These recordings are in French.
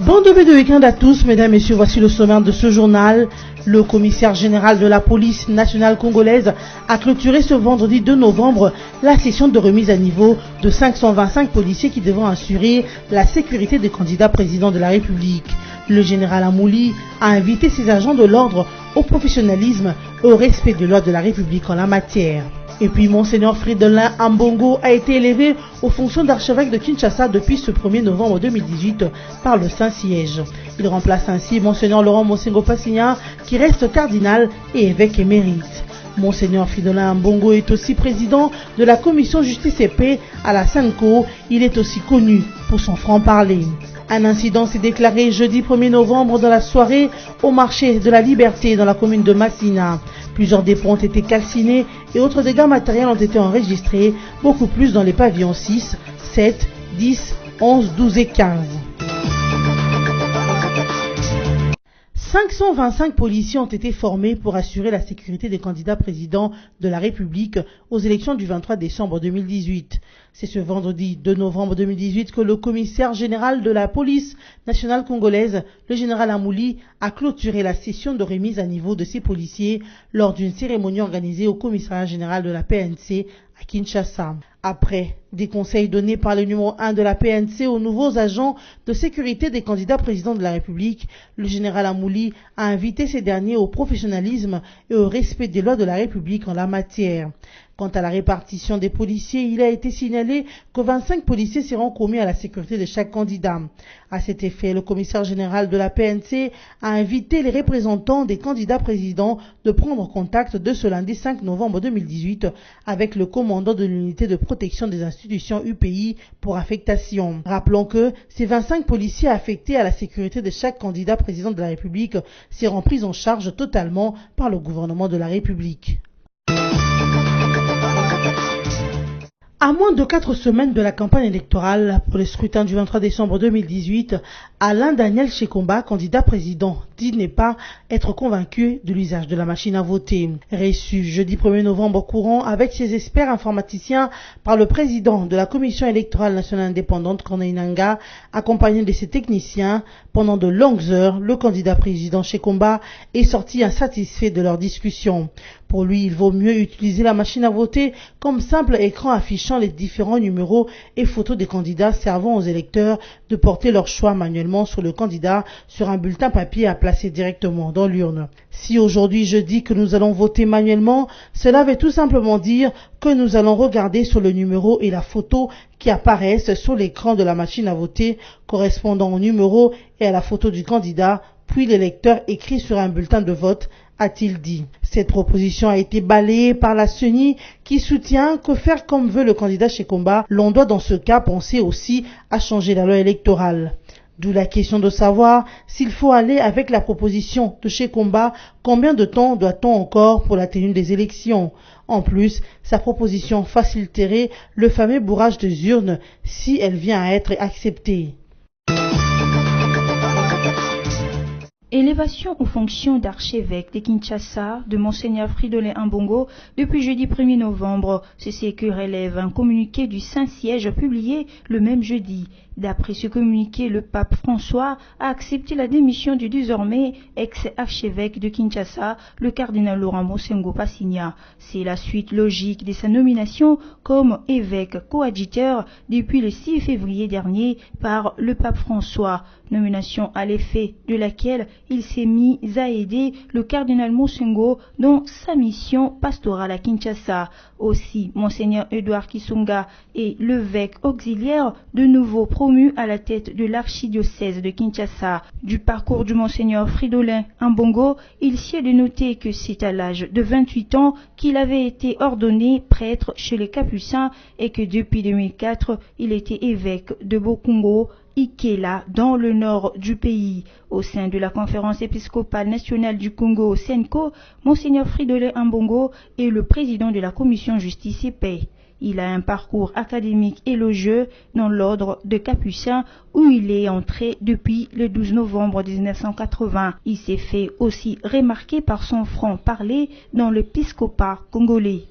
Bon début de week-end à tous, mesdames et messieurs, voici le sommaire de ce journal. Le commissaire général de la police nationale congolaise a clôturé ce vendredi 2 novembre la session de remise à niveau de 525 policiers qui devront assurer la sécurité des candidats présidents de la République. Le général Amouli a invité ses agents de l'ordre au professionnalisme et au respect des lois de la République en la matière. Et puis, Monseigneur Fridolin Ambongo a été élevé aux fonctions d'archevêque de Kinshasa depuis ce 1er novembre 2018 par le Saint-Siège. Il remplace ainsi Monseigneur Laurent Mosengo Passigna, qui reste cardinal et évêque émérite. Monseigneur Fridolin Ambongo est aussi président de la commission justice et paix à la Sainte-Cour. Il est aussi connu pour son franc-parler. Un incident s'est déclaré jeudi 1er novembre dans la soirée au marché de la Liberté dans la commune de Massina. Plusieurs dépôts ont été calcinés et autres dégâts matériels ont été enregistrés, beaucoup plus dans les pavillons 6, 7, 10, 11, 12 et 15. 525 policiers ont été formés pour assurer la sécurité des candidats présidents de la République aux élections du 23 décembre 2018. C'est ce vendredi 2 novembre 2018 que le commissaire général de la police nationale congolaise, le général Amouli, a clôturé la session de remise à niveau de ces policiers lors d'une cérémonie organisée au commissariat général de la PNC à Kinshasa. Après des conseils donnés par le numéro 1 de la PNC aux nouveaux agents de sécurité des candidats présidents de la République, le général Amouli a invité ces derniers au professionnalisme et au respect des lois de la République en la matière. Quant à la répartition des policiers, il a été signalé que 25 policiers seront commis à la sécurité de chaque candidat. À cet effet, le commissaire général de la PNC a invité les représentants des candidats présidents de prendre contact de ce lundi 5 novembre 2018 avec le commandant de l'unité de protection des institutions UPI pour affectation. Rappelons que ces 25 policiers affectés à la sécurité de chaque candidat président de la République seront pris en charge totalement par le gouvernement de la République. À moins de 4 semaines de la campagne électorale pour le scrutin du 23 décembre 2018, Alain Daniel Shekomba, candidat président, dit ne pas être convaincu de l'usage de la machine à voter. Reçu jeudi 1er novembre courant avec ses experts informaticiens par le président de la Commission électorale nationale indépendante, Corneille Nangaa, accompagné de ses techniciens, pendant de longues heures, le candidat président Shekomba est sorti insatisfait de leur discussion. Pour lui, il vaut mieux utiliser la machine à voter comme simple écran affichant les différents numéros et photos des candidats servant aux électeurs de porter leur choix manuellement sur le candidat sur un bulletin papier à placer directement dans l'urne. Si aujourd'hui je dis que nous allons voter manuellement, cela veut tout simplement dire que nous allons regarder sur le numéro et la photo qui apparaissent sur l'écran de la machine à voter correspondant au numéro et à la photo du candidat, puis l'électeur écrit sur un bulletin de vote, a-t-il dit. Cette proposition a été balayée par la CENI qui soutient que faire comme veut le candidat Shekomba, l'on doit dans ce cas penser aussi à changer la loi électorale. D'où la question de savoir s'il faut aller avec la proposition de Shekomba, combien de temps doit-on encore pour la tenue des élections. En plus, sa proposition faciliterait le fameux bourrage des urnes si elle vient à être acceptée. Élévation aux fonctions d'archevêque de Kinshasa de Monseigneur Fridolin Ambongo depuis jeudi 1er novembre. C'est ce que relève un communiqué du Saint-Siège publié le même jeudi. D'après ce communiqué, le pape François a accepté la démission du désormais ex-archevêque de Kinshasa, le cardinal Laurent Mosengo Passigna. C'est la suite logique de sa nomination comme évêque coadjuteur depuis le 6 février dernier par le pape François. Nomination à l'effet de laquelle il s'est mis à aider le cardinal Mosengo dans sa mission pastorale à Kinshasa. Aussi, Monseigneur Edouard Kisunga est l'évêque auxiliaire de nouveau promu à la tête de l'archidiocèse de Kinshasa. Du parcours du Monseigneur Fridolin Ambongo, il s'y est de noter que c'est à l'âge de 28 ans qu'il avait été ordonné prêtre chez les Capucins et que depuis 2004, il était évêque de Bokungo, Ikela, dans le nord du pays. Au sein de la conférence épiscopale nationale du Congo, Senko, Monseigneur Fridolin Ambongo est le président de la commission justice et paix. Il a un parcours académique élogieux dans l'ordre de Capucins où il est entré depuis le 12 novembre 1980. Il s'est fait aussi remarquer par son franc-parler dans l'épiscopat congolais.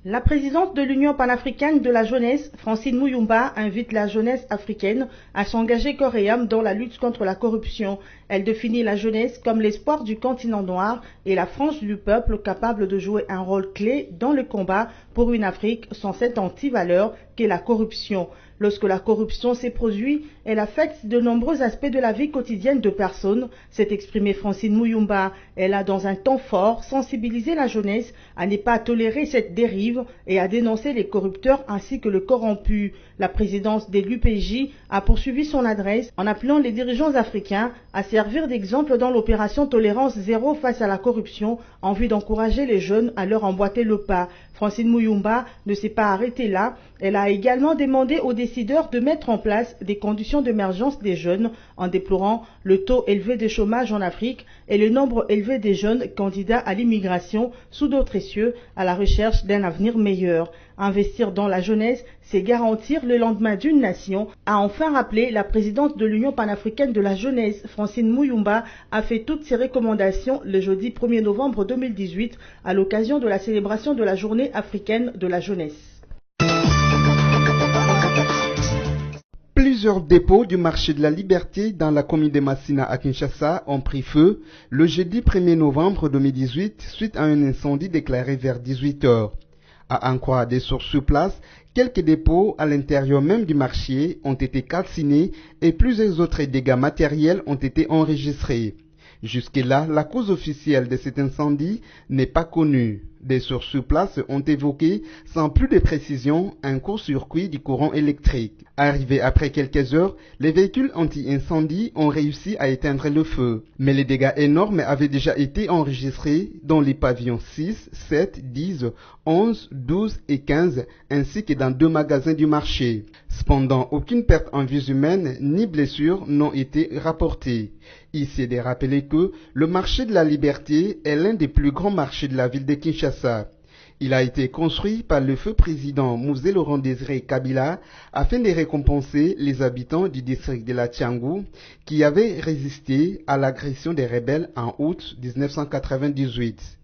La présidente de l'Union panafricaine de la jeunesse, Francine Muyumba, invite la jeunesse africaine à s'engager corps et âme dans la lutte contre la corruption. Elle définit la jeunesse comme l'espoir du continent noir et la frange du peuple capable de jouer un rôle clé dans le combat pour une Afrique sans cette antivaleur qu'est la corruption. Lorsque la corruption s'est produite, elle affecte de nombreux aspects de la vie quotidienne de personnes, s'est exprimée Francine Muyumba. Elle a, dans un temps fort, sensibilisé la jeunesse à ne pas tolérer cette dérive et à dénoncer les corrupteurs ainsi que le corrompu. La présidence de l'UPJ a poursuivi son adresse en appelant les dirigeants africains à servir d'exemple dans l'opération Tolérance Zéro face à la corruption en vue d'encourager les jeunes à leur emboîter le pas. Francine Muyumba ne s'est pas arrêtée là. Elle a également demandé aux décideurs de mettre en place des conditions d'émergence des jeunes en déplorant le taux élevé de chômage en Afrique et le nombre élevé des jeunes candidats à l'immigration sous d'autres cieux à la recherche d'un avenir meilleur. Investir dans la jeunesse, c'est garantir le lendemain d'une nation, a enfin rappelé la présidente de l'Union panafricaine de la jeunesse. Francine Muyumba a fait toutes ses recommandations le jeudi 1er novembre 2018 à l'occasion de la célébration de la journée africaine de la jeunesse. Plusieurs dépôts du marché de la liberté dans la commune de Massina à Kinshasa ont pris feu le jeudi 1er novembre 2018 suite à un incendie déclaré vers 18 h. À en croire des sources sur place, quelques dépôts à l'intérieur même du marché ont été calcinés et plusieurs autres dégâts matériels ont été enregistrés. Jusque-là, la cause officielle de cet incendie n'est pas connue. Des sources sur place ont évoqué, sans plus de précision, un court-circuit du courant électrique. Arrivés après quelques heures, les véhicules anti-incendie ont réussi à éteindre le feu. Mais les dégâts énormes avaient déjà été enregistrés dans les pavillons 6, 7, 10, 11, 12 et 15, ainsi que dans 2 magasins du marché. Cependant, aucune perte en vies humaines ni blessures n'ont été rapportées. Ici est de rappeler que le marché de la liberté est l'un des plus grands marchés de la ville de Kinshasa. Il a été construit par le feu président Mouzé Laurent Désiré Kabila afin de récompenser les habitants du district de la Tiangou qui avaient résisté à l'agression des rebelles en août 1998.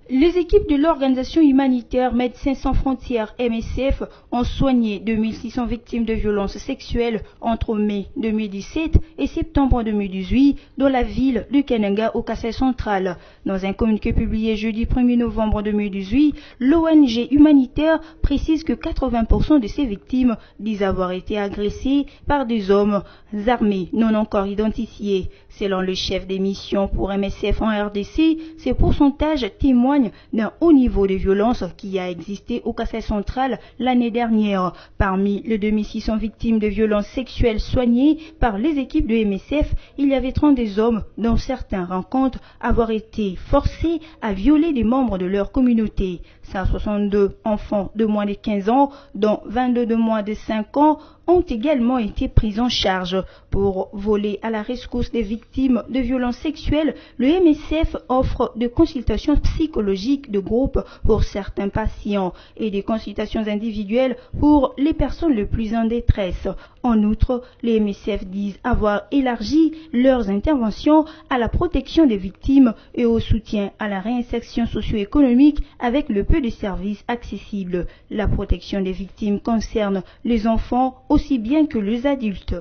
Les équipes de l'organisation humanitaire Médecins sans frontières MSF ont soigné 2600 victimes de violences sexuelles entre mai 2017 et septembre 2018 dans la ville de Kananga au Kassai central. Dans un communiqué publié jeudi 1er novembre 2018, l'ONG humanitaire précise que 80% de ces victimes disent avoir été agressées par des hommes armés non encore identifiés. Selon le chef des missions pour MSF en RDC, ces pourcentages témoignent d'un haut niveau de violence qui a existé au Kassai central l'année dernière. Parmi les 2600 victimes de violences sexuelles soignées par les équipes de MSF, il y avait 32 hommes dont certains rencontrent avoir été forcés à violer des membres de leur communauté. 162 enfants de moins de 15 ans, dont 22 de moins de 5 ans, ont également été pris en charge. Pour voler à la rescousse des victimes de violences sexuelles, le MSF offre des consultations psychologiques de groupe pour certains patients et des consultations individuelles pour les personnes les plus en détresse. En outre, les MSF disent avoir élargi leurs interventions à la protection des victimes et au soutien à la réinsertion socio-économique avec le peu de services accessibles. La protection des victimes concerne les enfants aussi bien que les adultes.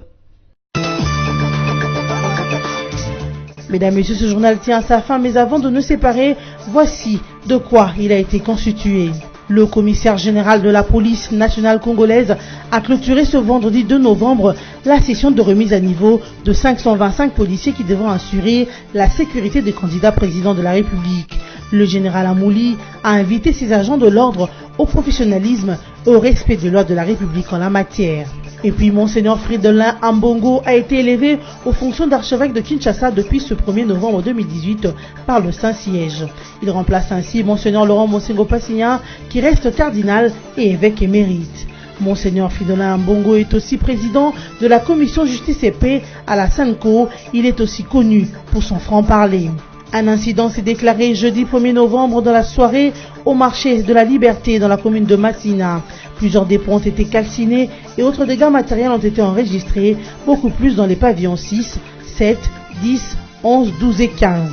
Mesdames et messieurs, ce journal tient à sa fin, mais avant de nous séparer, voici de quoi il a été constitué. Le commissaire général de la police nationale congolaise a clôturé ce vendredi 2 novembre la session de remise à niveau de 525 policiers qui devront assurer la sécurité des candidats présidents de la République. Le général Amouli a invité ses agents de l'ordre au professionnalisme et au respect des lois de la République en la matière. Et puis, Monseigneur Fridolin Ambongo a été élevé aux fonctions d'archevêque de Kinshasa depuis ce 1er novembre 2018 par le Saint-Siège. Il remplace ainsi Monseigneur Laurent Monsengo Passigna, qui reste cardinal et évêque émérite. Monseigneur Fridolin Ambongo est aussi président de la commission justice et paix à la Sainte Cour. Il est aussi connu pour son franc-parler. Un incident s'est déclaré jeudi 1er novembre dans la soirée au marché de la Liberté dans la commune de Massina. Plusieurs dépôts ont été calcinés et autres dégâts matériels ont été enregistrés, beaucoup plus dans les pavillons 6, 7, 10, 11, 12 et 15.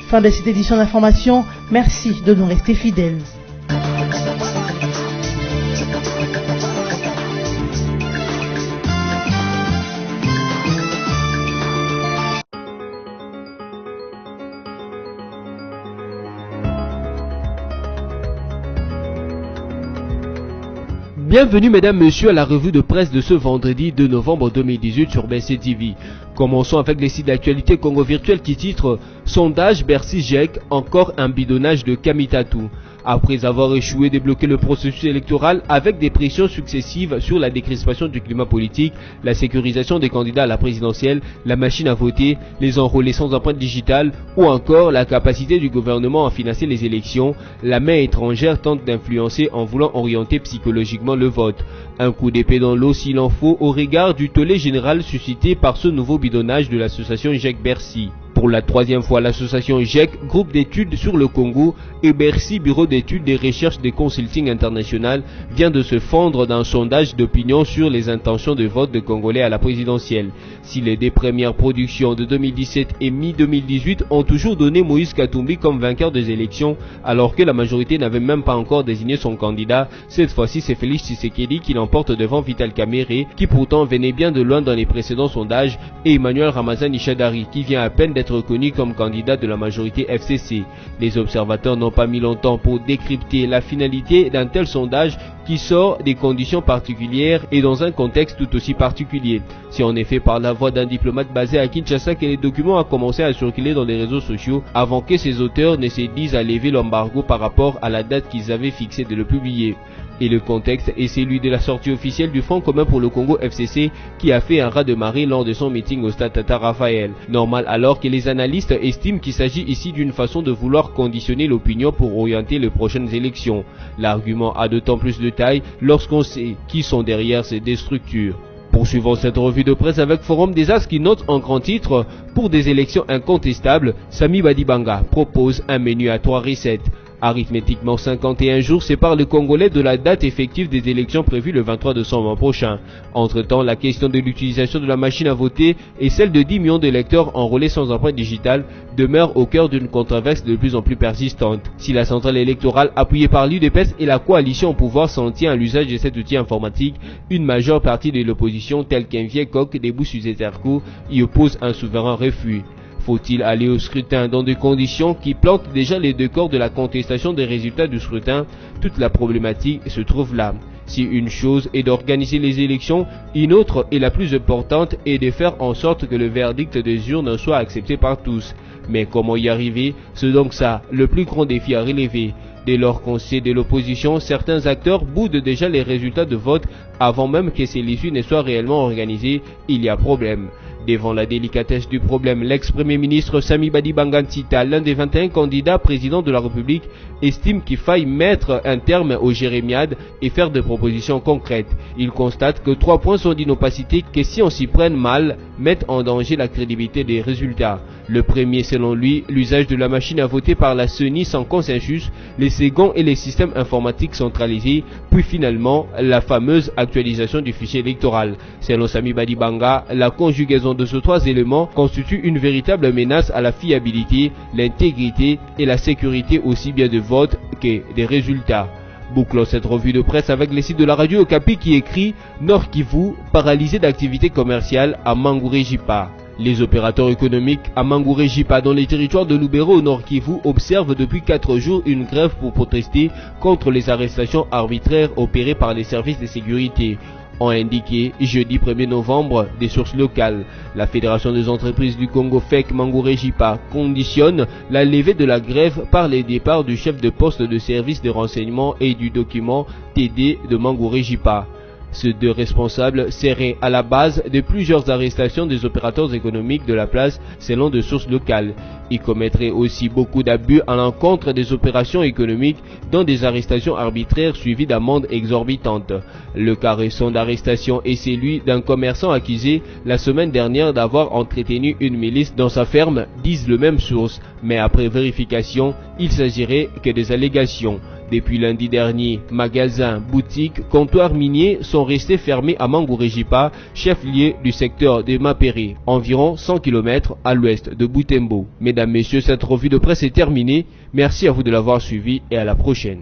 Fin de cette édition d'information. Merci de nous rester fidèles. Bienvenue mesdames, messieurs à la revue de presse de ce vendredi 2 novembre 2018 sur BC TV. Commençons avec les sites d'actualité Congo Virtuel qui titre « Sondage Bercy GEC, encore un bidonnage de Kamitatou ». Après avoir échoué de bloquer le processus électoral avec des pressions successives sur la décrispation du climat politique, la sécurisation des candidats à la présidentielle, la machine à voter, les enrôlés sans empreinte digitale ou encore la capacité du gouvernement à financer les élections, la main étrangère tente d'influencer en voulant orienter psychologiquement le vote. Un coup d'épée dans l'eau s'il en faut au regard du tollé général suscité par ce nouveau bidonnage de l'association GEC Bercy. Pour la troisième fois, l'association GEC, groupe d'études sur le Congo, et Bercy, bureau d'études des recherches des consulting international, vient de se fondre dans un sondage d'opinion sur les intentions de vote des Congolais à la présidentielle. Si les deux premières productions de 2017 et mi-2018 ont toujours donné Moïse Katumbi comme vainqueur des élections, alors que la majorité n'avait même pas encore désigné son candidat, cette fois-ci c'est Félix Tshisekedi qui l'emporte devant Vital Kamerhe, qui pourtant venait bien de loin dans les précédents sondages, et Emmanuel Ramazani Shadari, qui vient à peine d'être reconnu comme candidat de la majorité FCC. Les observateurs n'ont pas mis longtemps pour décrypter la finalité d'un tel sondage qui sort des conditions particulières et dans un contexte tout aussi particulier. C'est en effet par la voix d'un diplomate basé à Kinshasa que les documents ont commencé à circuler dans les réseaux sociaux avant que ses auteurs ne se disent à lever l'embargo par rapport à la date qu'ils avaient fixée de le publier. Et le contexte est celui de la sortie officielle du Front commun pour le Congo FCC qui a fait un raz-de-marée lors de son meeting au stade Tata Raphaël. Normal alors que les analystes estiment qu'il s'agit ici d'une façon de vouloir conditionner l'opinion pour orienter les prochaines élections. L'argument a d'autant plus de taille lorsqu'on sait qui sont derrière ces deux structures. Poursuivons cette revue de presse avec Forum des As qui note en grand titre « Pour des élections incontestables, Sami Badibanga propose un menu à 3 recettes ». Arithmétiquement, 51 jours séparent le Congolais de la date effective des élections prévues le 23 décembre prochain. Entre-temps, la question de l'utilisation de la machine à voter et celle de 10 millions d'électeurs enrôlés sans empreinte digitale demeurent au cœur d'une controverse de plus en plus persistante. Si la centrale électorale appuyée par l'UDPS et la coalition au pouvoir s'en tient à l'usage de cet outil informatique, une majeure partie de l'opposition, telle qu'un vieil coq debout sur ses cercos, y oppose un souverain refus. Faut-il aller au scrutin dans des conditions qui plantent déjà les décors de la contestation des résultats du scrutin? Toute la problématique se trouve là. Si une chose est d'organiser les élections, une autre et la plus importante est de faire en sorte que le verdict des urnes soit accepté par tous. Mais comment y arriver? C'est donc ça, le plus grand défi à relever. Dès lors qu'on sait de l'opposition, certains acteurs boudent déjà les résultats de vote avant même que celui-ci ne soit réellement organisé, il y a problème. Devant la délicatesse du problème, l'ex-premier ministre Sami Badibanga Ntita, l'un des 21 candidats président de la République, estime qu'il faille mettre un terme aux jérémiades et faire des propositions concrètes. Il constate que 3 points sont d'une opacité que si on s'y prenne mal, mettent en danger la crédibilité des résultats. Le premier, selon lui, l'usage de la machine à voter par la CENI sans consensus, les seconds et les systèmes informatiques centralisés, puis finalement la fameuse actualisation du fichier électoral. Selon Sami Badibanga, la conjugaison de ces 3 éléments constitue une véritable menace à la fiabilité, l'intégrité et la sécurité aussi bien de vote que des résultats. Bouclons cette revue de presse avec les sites de la radio Okapi qui écrit « Nord Kivu, paralysé d'activités commerciales à Mangouré-Jipa ». Les opérateurs économiques à Mangouré-Jipa dans les territoires de Lubero au Nord Kivu observent depuis 4 jours une grève pour protester contre les arrestations arbitraires opérées par les services de sécurité. Ont indiqué jeudi 1er novembre des sources locales. La Fédération des entreprises du Congo FEC Mangouré-Jipa conditionne la levée de la grève par les départs du chef de poste de service de renseignement et du document TD de Mangouré-Jipa. Ces 2 responsables seraient à la base de plusieurs arrestations des opérateurs économiques de la place selon des sources locales. Ils commettraient aussi beaucoup d'abus à l'encontre des opérations économiques dont des arrestations arbitraires suivies d'amendes exorbitantes. Le cas récent d'arrestation est celui d'un commerçant accusé la semaine dernière d'avoir entretenu une milice dans sa ferme, disent les mêmes sources, mais après vérification, il s'agirait que des allégations. Depuis lundi dernier, magasins, boutiques, comptoirs miniers sont restés fermés à Mangorejipa, chef-lieu du secteur de Mapéré, environ 100 km à l'ouest de Butembo. Mesdames, Messieurs, cette revue de presse est terminée. Merci à vous de l'avoir suivi et à la prochaine.